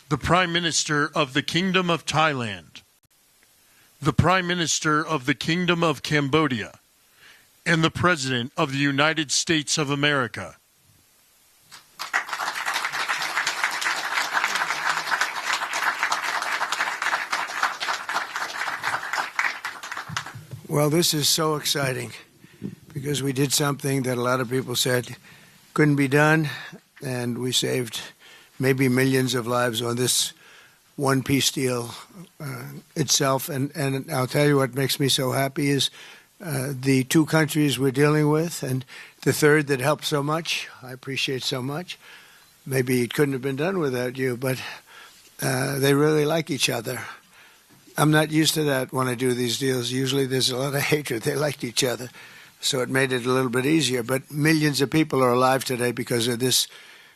the Prime Minister of the Kingdom of Thailand, the Prime Minister of the Kingdom of Cambodia, and the President of the United States of America. Well, this is so exciting because we did something that a lot of people said couldn't be done, and we saved maybe millions of lives on this one peace deal itself. And I'll tell you what makes me so happy is the two countries we're dealing with, and the third that helped so much. I appreciate so much. Maybe it couldn't have been done without you, but they really like each other. I'm not used to that when I do these deals. Usually there's a lot of hatred. They liked each other, so it made it a little bit easier. But millions of people are alive today because of this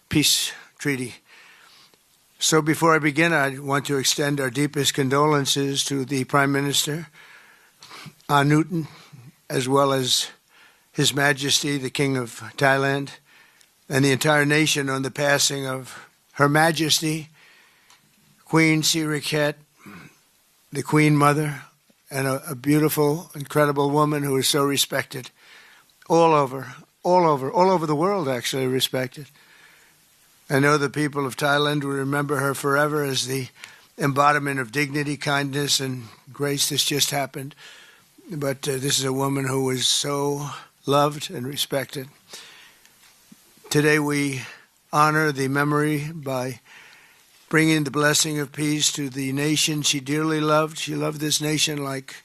peace treaty. So before I begin, I want to extend our deepest condolences to the Prime Minister, Newton, as well as His Majesty, the King of Thailand, and the entire nation on the passing of Her Majesty, Queen Sirikhet, the Queen Mother, and a beautiful, incredible woman who is so respected all over the world, actually respected. I know the people of Thailand will remember her forever as the embodiment of dignity, kindness, and grace. This just happened. But this is a woman who was so loved and respected. Today we honor the memory by bringing the blessing of peace to the nation she dearly loved. She loved this nation like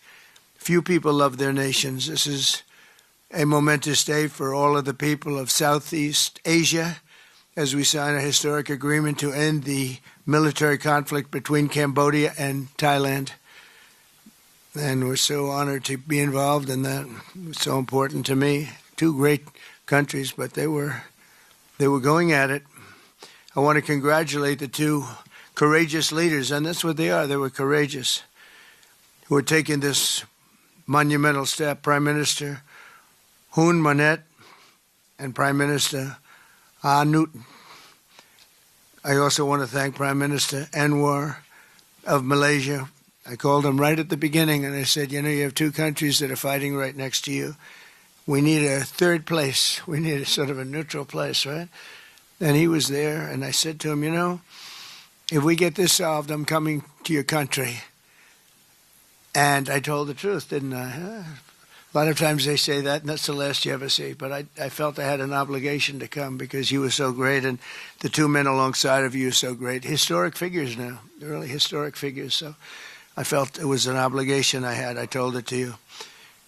few people love their nations. This is a momentous day for all of the people of Southeast Asia as we sign a historic agreement to end the military conflict between Cambodia and Thailand. And we're so honored to be involved in that. It's so important to me. Two great countries, but they were going at it. I want to congratulate the two courageous leaders, and that's what they are. They were courageous, who are taking this monumental step. Prime Minister Hun Manet and Prime Minister Newton. I also want to thank Prime Minister Anwar of Malaysia. I called him right at the beginning, and I said, you have two countries that are fighting right next to you. We need a third place. We need a sort of a neutral place, right? And he was there, and I said to him, if we get this solved, I'm coming to your country. And I told the truth, didn't I? A lot of times they say that, and that's the last you ever see. But I felt I had an obligation to come because you were so great, and the two men alongside of you are so great. Historic figures now, really historic figures. So I felt it was an obligation I had. I told it to you.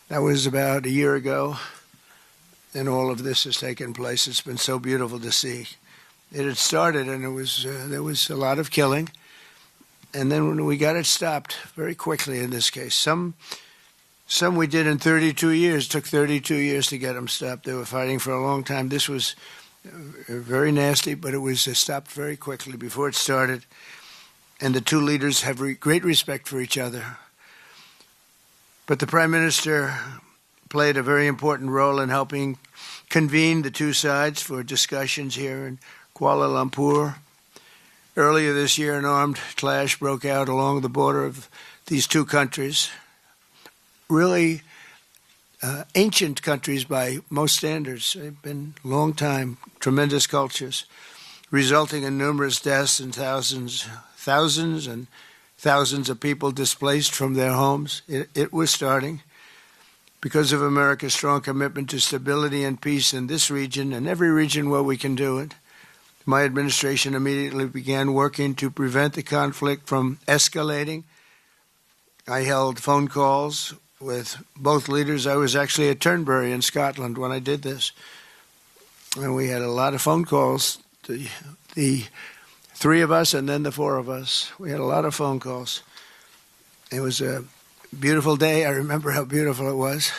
That was about a year ago. And all of this has taken place. It's been so beautiful to see. It had started, and there was a lot of killing, and then when we got it stopped very quickly. In this case, some we did in 32 years. It took 32 years to get them stopped. They were fighting for a long time. This was very nasty, but it was stopped very quickly before it started. And the two leaders have great respect for each other. But the Prime Minister played a very important role in helping convene the two sides for discussions here in Kuala Lumpur. Earlier this year, an armed clash broke out along the border of these two countries, really ancient countries by most standards. They've been long time, tremendous cultures, resulting in numerous deaths and thousands and thousands of people displaced from their homes. It was starting. Because of America's strong commitment to stability and peace in this region and every region where we can do it, my administration immediately began working to prevent the conflict from escalating. I held phone calls with both leaders. I was actually at Turnberry in Scotland when I did this. And we had a lot of phone calls, the three of us and then the four of us. We had a lot of phone calls. It was a beautiful day. I remember how beautiful it was.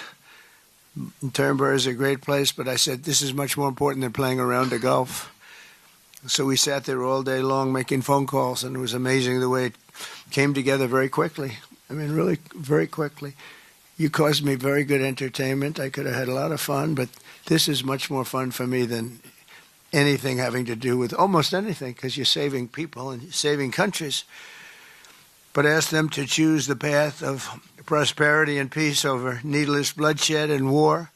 Turnberry is a great place, but I said, this is much more important than playing around the golf. So we sat there all day long making phone calls, and it was amazing the way it came together very quickly. I mean, really very quickly. You caused me very good entertainment. I could have had a lot of fun, but this is much more fun for me than anything having to do with almost anything, because you're saving people and saving countries. But ask them to choose the path of prosperity and peace over needless bloodshed and war.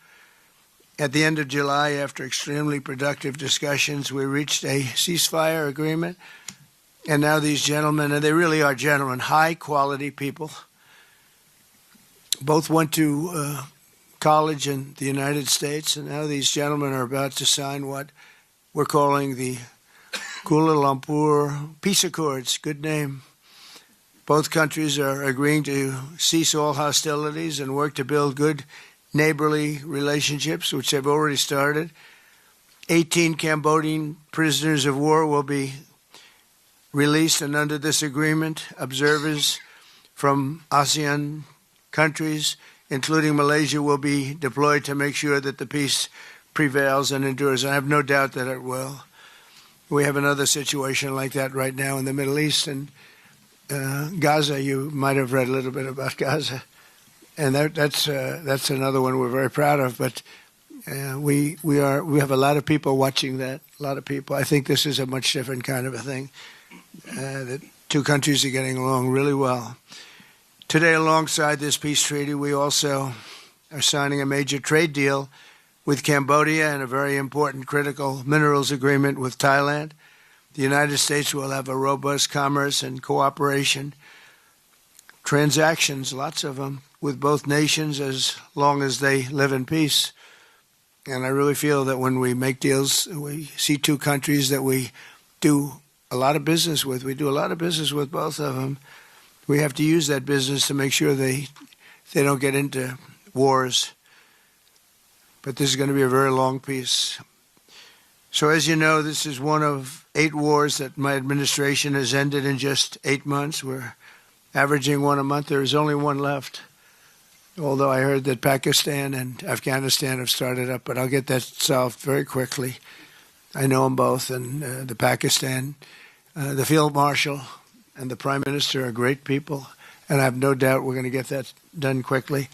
At the end of July, after extremely productive discussions, we reached a ceasefire agreement. And now these gentlemen, and they really are gentlemen, high-quality people, both went to college in the United States, and now these gentlemen are about to sign what we're calling the Kuala Lumpur Peace Accords. Good name. Both countries are agreeing to cease all hostilities and work to build good neighborly relationships, which have already started. 18 Cambodian prisoners of war will be released, and under this agreement, observers from ASEAN countries, including Malaysia, will be deployed to make sure that the peace prevails and endures. I have no doubt that it will. We have another situation like that right now in the Middle East, and Gaza. You might have read a little bit about Gaza, and that's another one we're very proud of. But we have a lot of people watching that. A lot of people. I think this is a much different kind of a thing. The two countries are getting along really well. Today, alongside this peace treaty, we also are signing a major trade deal with Cambodia and a very important critical minerals agreement with Thailand. The United States will have a robust commerce and cooperation transactions, lots of them, with both nations as long as they live in peace. And I really feel that when we make deals, we see two countries that we do a lot of business with. We do a lot of business with both of them. We have to use that business to make sure they don't get into wars. But this is going to be a very long peace. So as you know, this is one of 8 wars that my administration has ended in just 8 months. We're averaging one a month. There is only one left, although I heard that Pakistan and Afghanistan have started up, but I'll get that solved very quickly. I know them both, and the Pakistan, the Field Marshal and the Prime Minister are great people, and I have no doubt we're going to get that done quickly.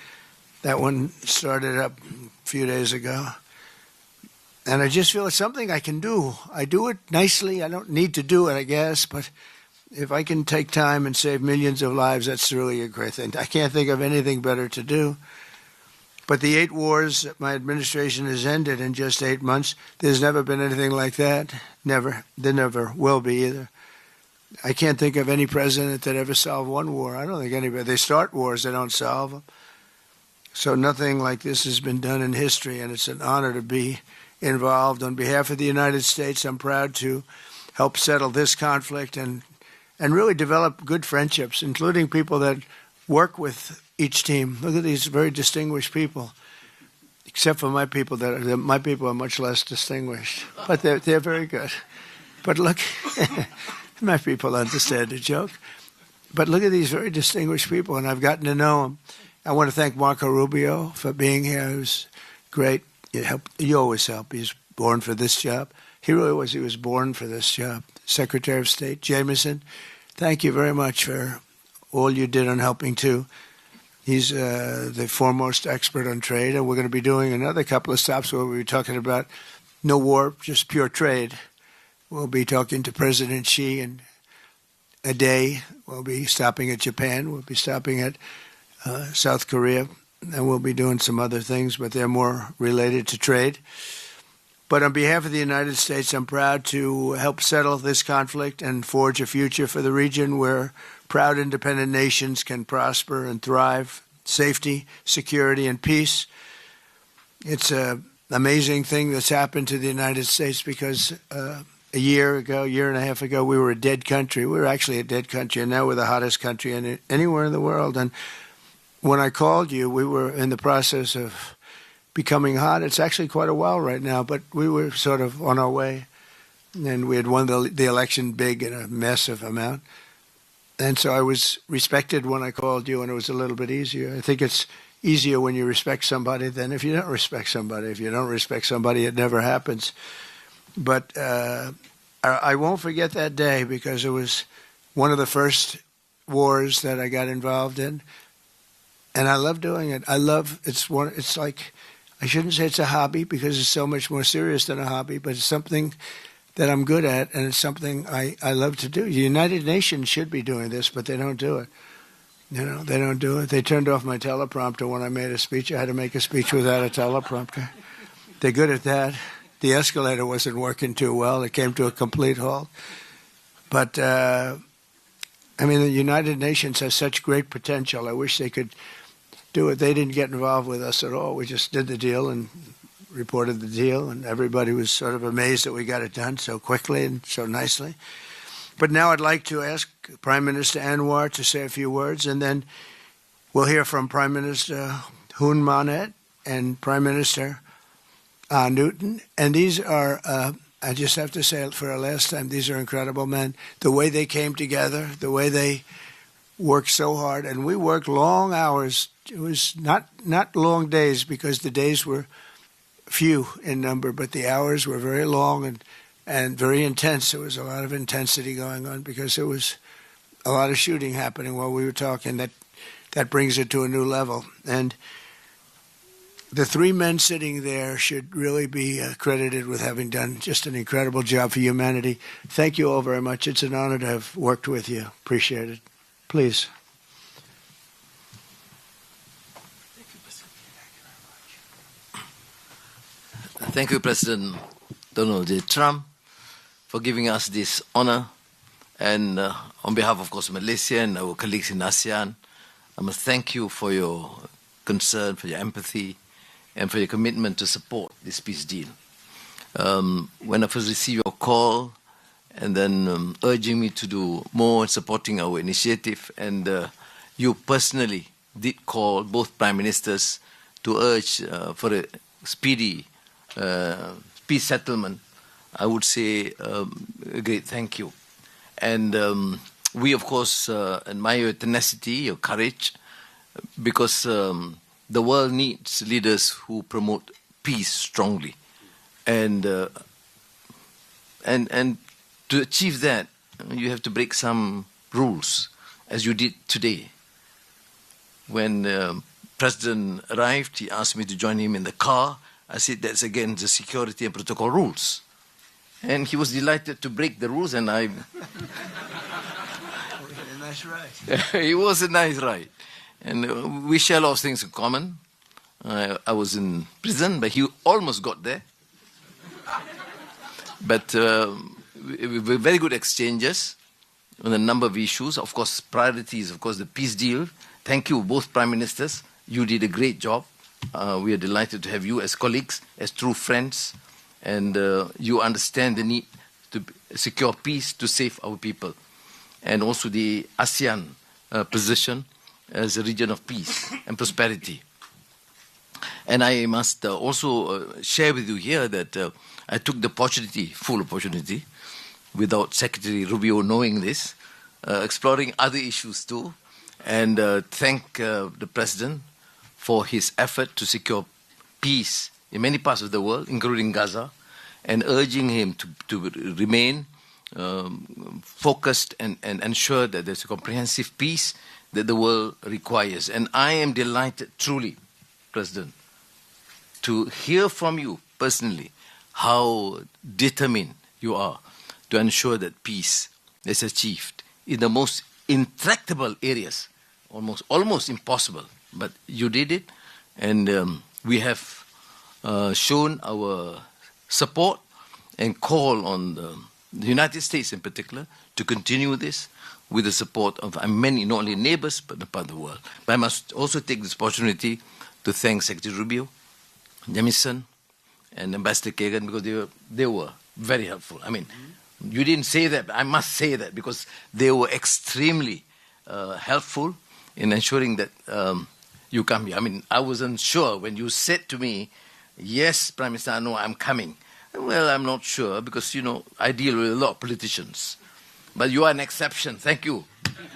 That one started up a few days ago. And I just feel it's something I can do. I do it nicely. I don't need to do it, I guess, but if I can take time and save millions of lives, that's really a great thing. I can't think of anything better to do. But the 8 wars that my administration has ended in just 8 months, there's never been anything like that. Never. There never will be either. I can't think of any president that ever solved one war. I don't think anybody. They start wars, they don't solve them. So nothing like this has been done in history, and it's an honor to be involved. On behalf of the United States, I'm proud to help settle this conflict and really develop good friendships, including people that work with each team. Look at these very distinguished people, except for my people. My people are much less distinguished, but they're very good. But look, my people understand the joke. But look at these very distinguished people, and I've gotten to know them. I want to thank Marco Rubio for being here. He was great. You always help. He's born for this job. He really was. He was born for this job. Secretary of State Jameson, thank you very much for all you did on helping too. He's the foremost expert on trade, and we're going to be doing another couple of stops where we'll be talking about no war, just pure trade. We'll be talking to President Xi in a day. We'll be stopping at Japan. We'll be stopping at South Korea. And we'll be doing some other things, but they're more related to trade. But on behalf of the United States, I'm proud to help settle this conflict and forge a future for the region where proud independent nations can prosper and thrive, safety, security, and peace. It's an amazing thing that's happened to the United States because a year and a half ago, we were a dead country. We were actually a dead country, and now we're the hottest country anywhere in the world. And when I called you, we were in the process of becoming hot. It's actually quite a while right now, but we were sort of on our way. And we had won the election big in a massive amount. And so I was respected when I called you, and it was a little bit easier. I think it's easier when you respect somebody than if you don't respect somebody. If you don't respect somebody, it never happens. But I won't forget that day because it was one of the first wars that I got involved in. And I love doing it. It's like I shouldn't say it's a hobby because it's so much more serious than a hobby, but it's something that I'm good at, and it's something I love to do. The United Nations should be doing this, but they don't do it. You know, they don't do it. They turned off my teleprompter when I made a speech. I had to make a speech without a teleprompter. They're good at that. The escalator wasn't working too well. It came to a complete halt. But, I mean, the United Nations has such great potential. I wish they could do it. They didn't get involved with us at all. We just did the deal and reported the deal, and everybody was sort of amazed that we got it done so quickly and so nicely. But now I'd like to ask Prime Minister Anwar to say a few words, and then we'll hear from Prime Minister Hun Manet and Prime Minister Newton. And these are, I just have to say it for a last time, these are incredible men. The way they came together, the way they worked so hard, and we worked long hours. It was not long days because the days were few in number, but the hours were very long and very intense. There was a lot of intensity going on because there was a lot of shooting happening while we were talking. That brings it to a new level. And the three men sitting there should really be credited with having done just an incredible job for humanity. Thank you all very much. It's an honor to have worked with you. Appreciate it. Please. Thank you, President Donald J. Trump, for giving us this honor. And on behalf, of course, Malaysia and our colleagues in ASEAN, I must thank you for your concern, for your empathy, and for your commitment to support this peace deal. When I first received your call, and then urging me to do more in supporting our initiative, and you personally did call both Prime Ministers to urge for a speedy peace settlement, I would say a great thank you. And we, of course, admire your tenacity, your courage, because the world needs leaders who promote peace strongly. And to achieve that, you have to break some rules, as you did today. When President arrived, he asked me to join him in the car. I said, that's against the security and protocol rules. And he was delighted to break the rules, and I... A nice ride. It was a nice ride. And we share a lot of things in common. I was in prison, but he almost got there. But very good exchanges on a number of issues. Of course, priorities, of course, the peace deal. Thank you, both Prime Ministers. You did a great job. We are delighted to have you as colleagues, as true friends, and you understand the need to secure peace to save our people, and also the ASEAN position as a region of peace and prosperity. And I must also share with you here that I took the opportunity, full opportunity, without Secretary Rubio knowing this, exploring other issues too, and thank the President for his effort to secure peace in many parts of the world, including Gaza, and urging him to remain focused and ensure that there's a comprehensive peace that the world requires. And I am delighted, truly, President, to hear from you personally how determined you are to ensure that peace is achieved in the most intractable areas, almost impossible. But you did it, and we have shown our support and call on the United States in particular to continue this with the support of many, not only neighbors, but the part of the world. But I must also take this opportunity to thank Secretary Rubio, Jamieson, and Ambassador Kagan, because they were very helpful. I mean, you didn't say that, but I must say that, because they were extremely helpful in ensuring that you come here. I mean, I wasn't sure when you said to me, yes, Prime Minister Anwar, I'm coming. Well, I'm not sure, because, you know, I deal with a lot of politicians. But you are an exception. Thank you,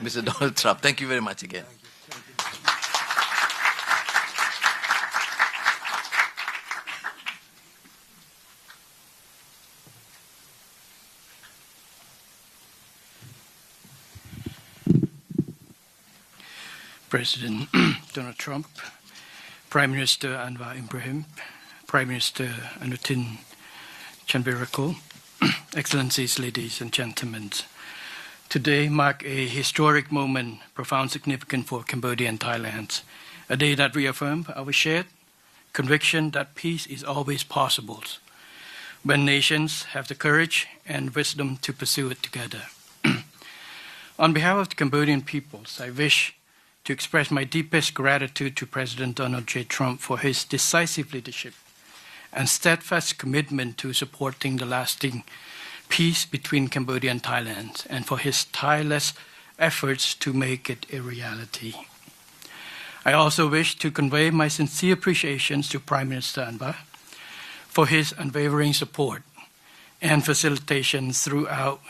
Mr. Donald Trump. Thank you very much again. President Donald Trump, Prime Minister Anwar Ibrahim, Prime Minister Anutin Chanvirakul, Excellencies, ladies and gentlemen. Today marks a historic moment, profound significance for Cambodia and Thailand, a day that reaffirms our shared conviction that peace is always possible when nations have the courage and wisdom to pursue it together. On behalf of the Cambodian peoples, I wish to express my deepest gratitude to President Donald J. Trump for his decisive leadership and steadfast commitment to supporting the lasting peace between Cambodia and Thailand, and for his tireless efforts to make it a reality. I also wish to convey my sincere appreciations to Prime Minister Anwar for his unwavering support and facilitation throughout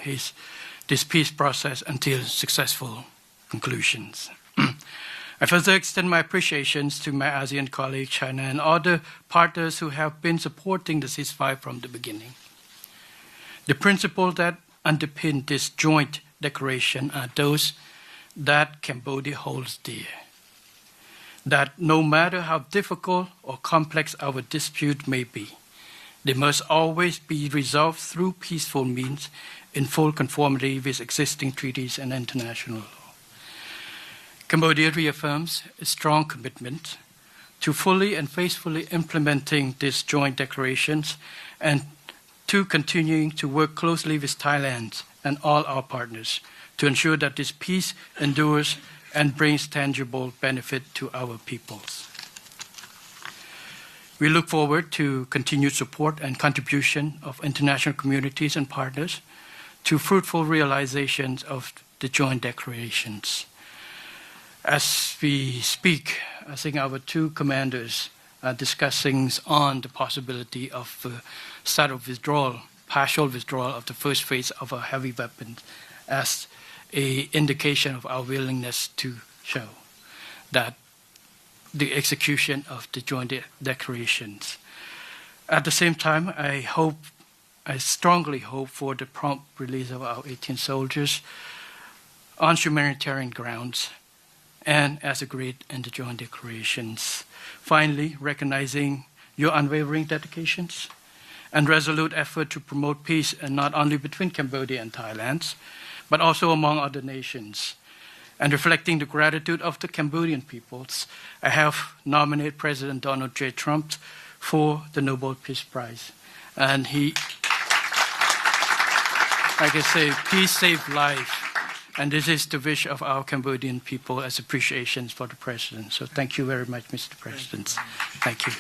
this peace process until successful conclusions. I further extend my appreciations to my ASEAN colleagues, China, and other partners who have been supporting the ceasefire from the beginning. The principles that underpin this joint declaration are those that Cambodia holds dear. That no matter how difficult or complex our dispute may be, they must always be resolved through peaceful means in full conformity with existing treaties and international law. Cambodia reaffirms a strong commitment to fully and faithfully implementing these joint declarations and to continuing to work closely with Thailand and all our partners to ensure that this peace endures and brings tangible benefit to our peoples. We look forward to continued support and contribution of international communities and partners to fruitful realizations of the joint declarations. As we speak, I think our two commanders are discussing on the possibility of start of withdrawal, partial withdrawal of the first phase of our heavy weapons as an indication of our willingness to show that the execution of the joint declarations. At the same time, I strongly hope for the prompt release of our 18 soldiers on humanitarian grounds and as agreed in the joint declarations. Finally, recognizing your unwavering dedications and resolute effort to promote peace, and not only between Cambodia and Thailand, but also among other nations. And reflecting the gratitude of the Cambodian peoples, I have nominated President Donald J. Trump for the Nobel Peace Prize. And he, like I say, peace saved life. And this is the wish of our Cambodian people as appreciations for the President. So thank you very much, Mr. President. Thank you.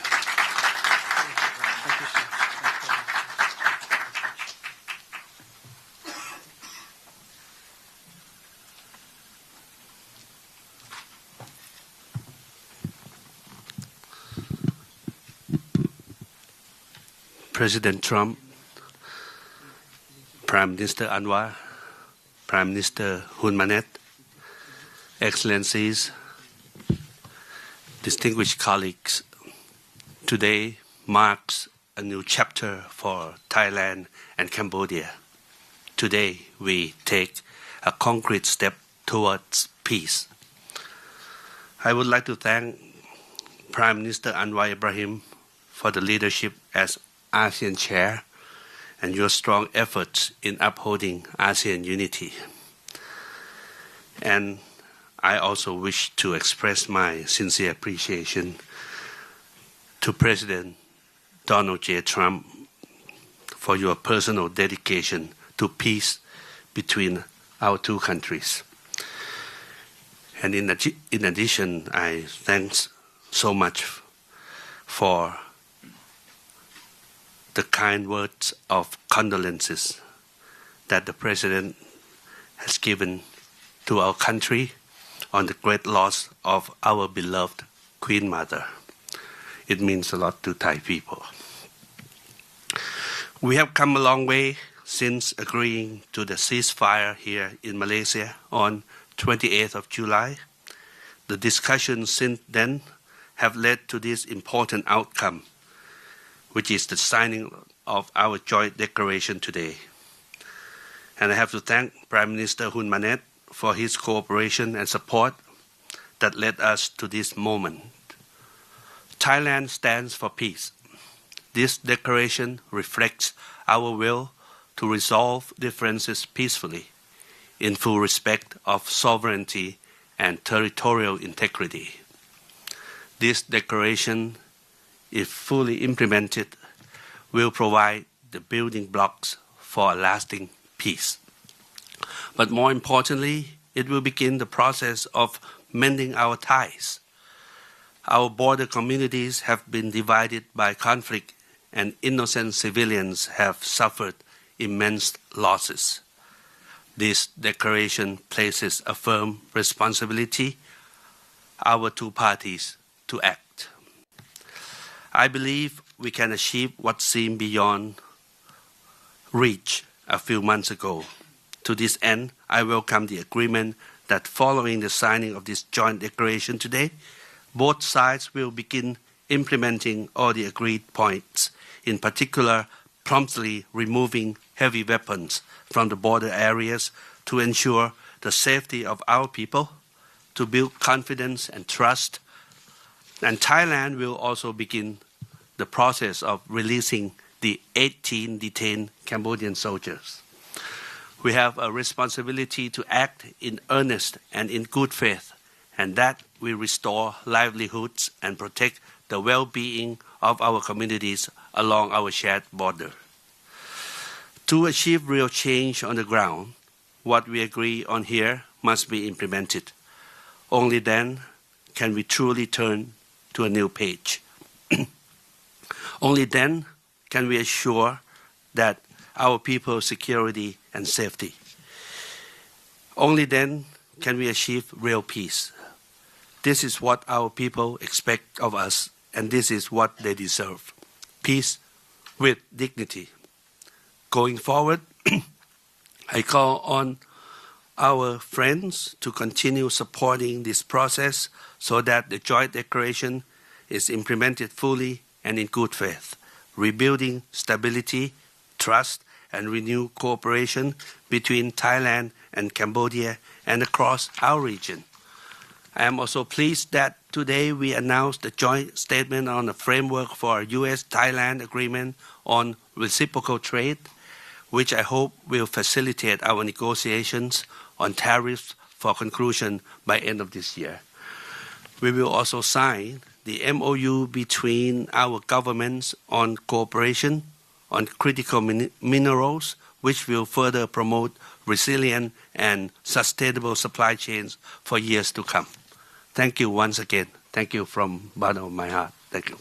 President Trump, Prime Minister Anwar, Prime Minister Hun Manet, Excellencies, distinguished colleagues, today marks a new chapter for Thailand and Cambodia. Today we take a concrete step towards peace. I would like to thank Prime Minister Anwar Ibrahim for the leadership as ASEAN Chair and your strong efforts in upholding ASEAN unity. And I also wish to express my sincere appreciation to President Donald J. Trump for your personal dedication to peace between our two countries. And in addition, I thanks so much for the kind words of condolences that the President has given to our country on the great loss of our beloved Queen Mother. It means a lot to Thai people. We have come a long way since agreeing to the ceasefire here in Malaysia on 28th of July. The discussions since then have led to this important outcome, which is the signing of our joint declaration today. And I have to thank Prime Minister Hun Manet for his cooperation and support that led us to this moment. Thailand stands for peace, This declaration reflects our will to resolve differences peacefully, in full respect of sovereignty and territorial integrity. This declaration, if fully implemented, will provide the building blocks for a lasting peace. But more importantly, it will begin the process of mending our ties. Our border communities have been divided by conflict, and innocent civilians have suffered immense losses. This declaration places a firm responsibility on our two parties to act. I believe we can achieve what seemed beyond reach a few months ago. To this end, I welcome the agreement that following the signing of this joint declaration today, both sides will begin implementing all the agreed points, in particular, promptly removing heavy weapons from the border areas to ensure the safety of our people, to build confidence and trust. And Thailand will also begin the process of releasing the 18 detained Cambodian soldiers. We have a responsibility to act in earnest and in good faith, and that we restore livelihoods and protect the well-being of our communities along our shared border. To achieve real change on the ground, what we agree on here must be implemented. Only then can we truly turn to a new page. Only then can we assure that our people's security and safety. Only then can we achieve real peace. This is what our people expect of us, and this is what they deserve. Peace with dignity. Going forward, I call on our friends to continue supporting this process so that the joint declaration is implemented fully and in good faith, rebuilding stability, trust, and renewed cooperation between Thailand and Cambodia and across our region. I am also pleased that today we announced the joint statement on the framework for a U.S.-Thailand agreement on reciprocal trade, which I hope will facilitate our negotiations on tariffs for conclusion by end of this year. We will also sign the MOU between our governments on cooperation on critical minerals, which will further promote resilient and sustainable supply chains for years to come. Thank you once again. Thank you from the bottom of my heart. Thank you.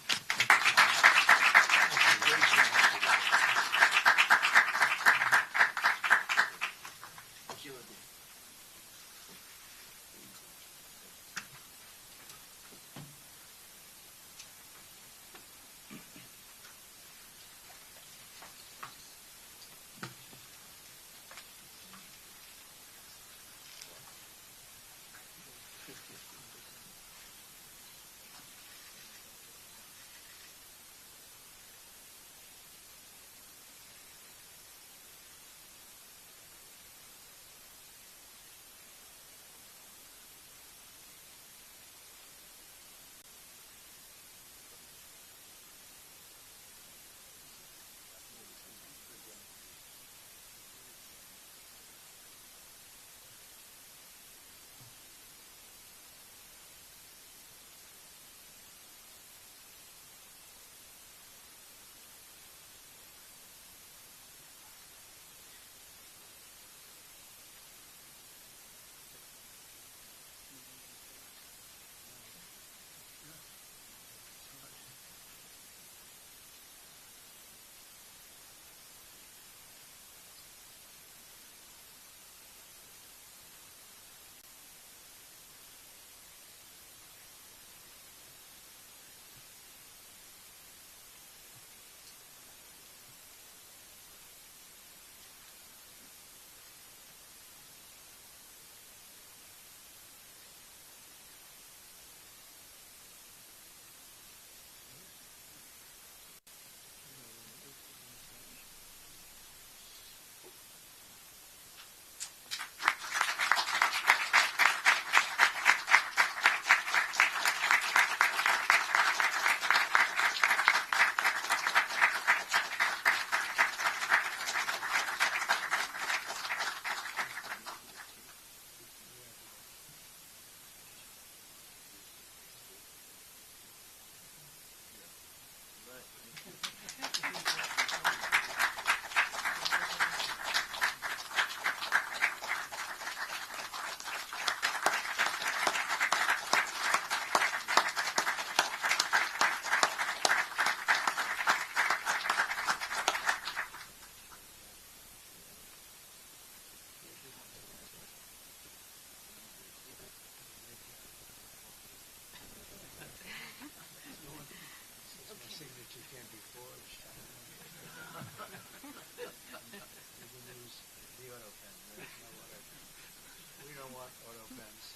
auto fence.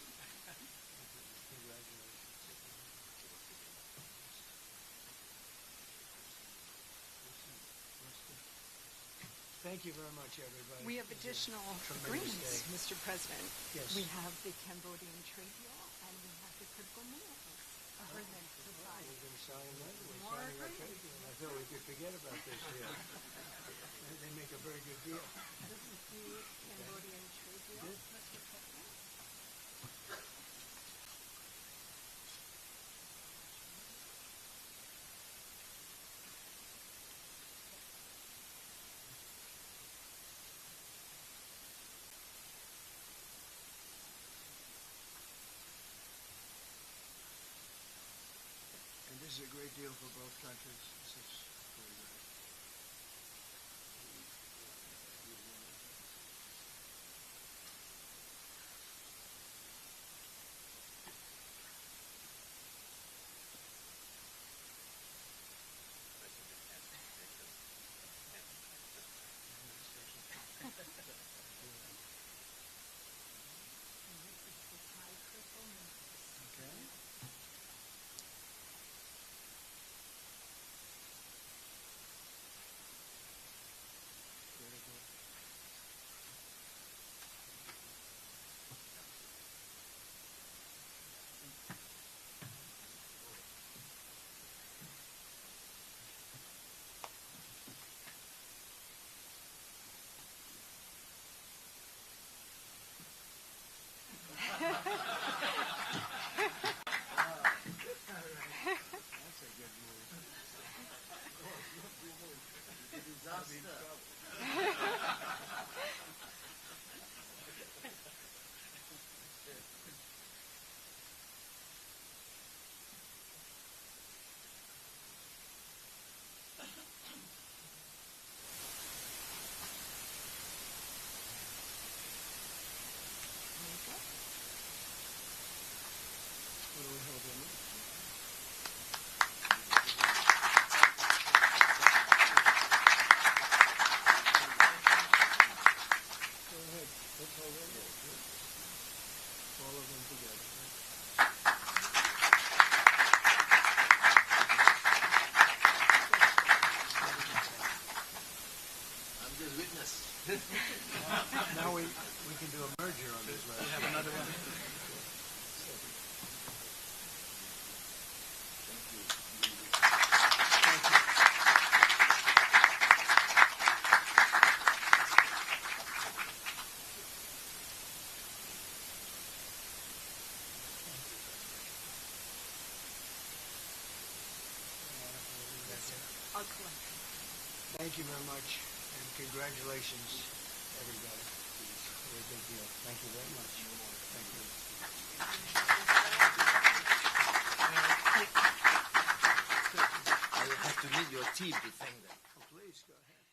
Thank you very much, everybody. We have additional tremendous agreements, day. Mr. President. Yes. We have the Cambodian trade deal and we have the critical minerals agreement to sign. We're going to sign that. We're More signing our agreements. trade deal. I thought we could forget about this deal. They make a very good deal. This is the Cambodian trade deal, Mr. President. And this is a great deal for both countries. This is very good. Okay. Very good. That's a good move. What do we hold here now? Go ahead. Let's hold it. All of them together. I'm just witness. Now we can do a merger on this last. We have another one. I'll collect. Thank you very much, and congratulations, everybody. Very big deal. Thank you very much. Thank you. I will have to meet your team to thank them. Oh, please, go ahead.